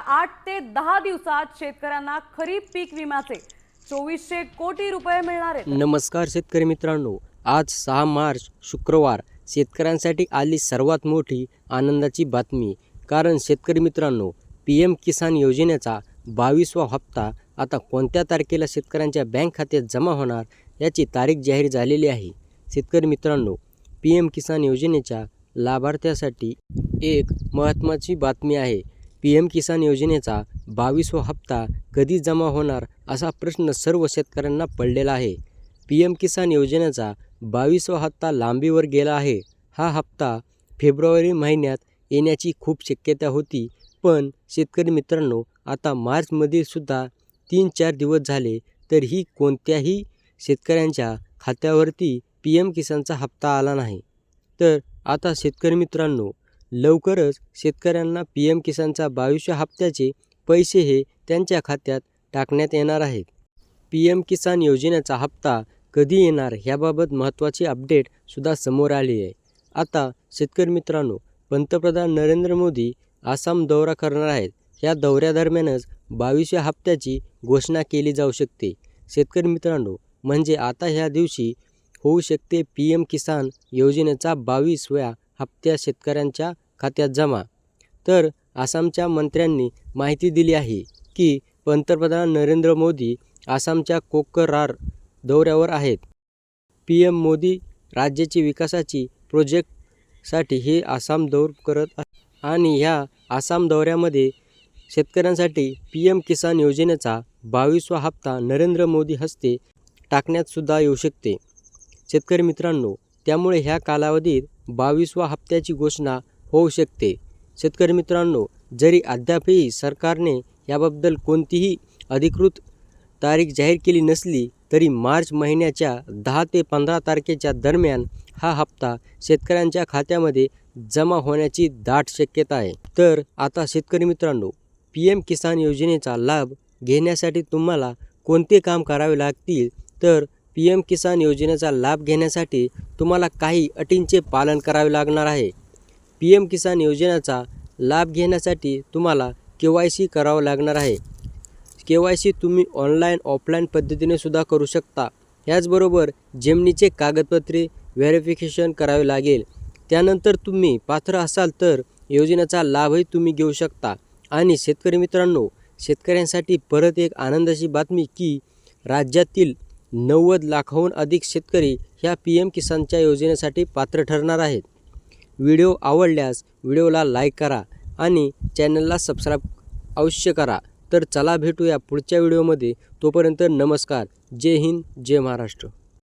8 ते 10 दिवसात शेतकऱ्यांना खरीप पीक विम्याचे 2400 कोटी रुपये मिळणार आहेत। नमस्कार शेतकरी मित्रांनो, आज 6 मार्च शुक्रवार शेतकऱ्यांसाठी आली सर्वात मोठी आनंदाची बातमी। कारण शेतकरी मित्रांनो, PM किसान योजनेचा 22वा हप्ता आता कोणत्या तारखेला शेतकऱ्यांच्या बँक खात्यात जमा होणार याची तारीख जाहीर झालेली आहे। शेतकरी मित्रांनो, PM किसान योजनेच्या लाभार्थ्यासाठी एक महत्त्वाची बातमी आहे। PM किसान योजनेचा 22वा हप्ता कधी जमा होणार असा प्रश्न सर्व शेतकऱ्यांना पडलेला आहे। PM किसान योजनेचा 22वा हप्ता लांबीवर गेला आहे। हा हप्ता फेब्रुवारी महिन्यात येण्याची खूप शक्यता होती, पण शेतकरी मित्रांनो, आता मार्चमध्ये सुद्धा 3-4 दिवस झाले तरीही कोणत्याही शेतकऱ्यांच्या खात्यावरती PM किसानचा हप्ता आला नाही। तर आता शेतकरी मित्रांनो, लवकरच शेतकऱ्यांना PM किसानचा 22व्या हप्त्याचे पैसे हे त्यांच्या खात्यात टाकण्यात येणार आहेत। PM किसान योजनेचा हप्ता कधी येणार ह्याबाबत महत्त्वाची अपडेट सुद्धा समोर आली आहे। आता शेतकरी मित्रांनो, पंतप्रधान नरेंद्र मोदी आसाम दौरा करणार आहेत। या दौऱ्यादरम्यानच 22व्या हप्त्याची घोषणा केली जाऊ शकते। शेतकरी मित्रांनो, म्हणजे आता ह्या दिवशी होऊ शकते PM किसान योजनेचा 22व्या हप्त्या शेतकऱ्यांच्या खात्यात जमा। तर आसामच्या मंत्र्यांनी माहिती दिली आहे की पंतप्रधान नरेंद्र मोदी आसामच्या कोकरार दौऱ्यावर आहेत। PM मोदी राज्याची विकासाची प्रोजेक्टसाठी हे आसाम दौरा करत आहेत आणि ह्या आसाम दौऱ्यामध्ये शेतकऱ्यांसाठी PM किसान योजनेचा 22वा हप्ता नरेंद्र मोदी हस्ते टाकण्यात सुद्धा येऊ शकते। शेतकरी मित्रांनो, त्यामुळे ह्या कालावधीत 22व्या हप्त्याची घोषणा होऊ शकते। शेतकरी मित्रांनो, जरी अद्यापही सरकारने याबद्दल कोणतीही अधिकृत तारीख जाहीर केली नसली तरी मार्च महिन्याच्या 10 ते 15 तारखेच्या दरम्यान हा हप्ता शेतकऱ्यांच्या खात्यामध्ये जमा होण्याची दाट शक्यता आहे। तर आता शेतकरी मित्रांनो, PM किसान योजनेचा लाभ घेण्यासाठी तुम्हाला कोणते काम करावे लागतील, तर PM किसान योजनेचा लाभ घेण्यासाठी तुम्हाला काही अटींचे पालन करावे लागणार आहे। PM किसान योजनेचा लाभ घेण्यासाठी तुम्हाला KYC करावं लागणार आहे। KYC तुम्ही ऑनलाईन ऑफलाईन पद्धतीने सुद्धा करू शकता। याचबरोबर जमिनीचे कागदपत्रे व्हेरिफिकेशन करावे लागेल। त्यानंतर तुम्ही पात्र असाल तर योजनेचा लाभही तुम्ही घेऊ शकता। आणि शेतकरी मित्रांनो, शेतकऱ्यांसाठी परत एक आनंदाची बातमी की राज्यातील 90 लाखाहून अधिक शेतकरी ह्या PM किसानच्या योजनेसाठी पात्र ठरणार आहेत। व्हिडिओ आवडल्यास व्हिडिओला लाईक करा आणि चॅनलला सबस्क्राईब अवश्य करा। तर चला भेटूया पुढच्या व्हिडिओमध्ये। तोपर्यंत नमस्कार, जय हिंद, जय महाराष्ट्र।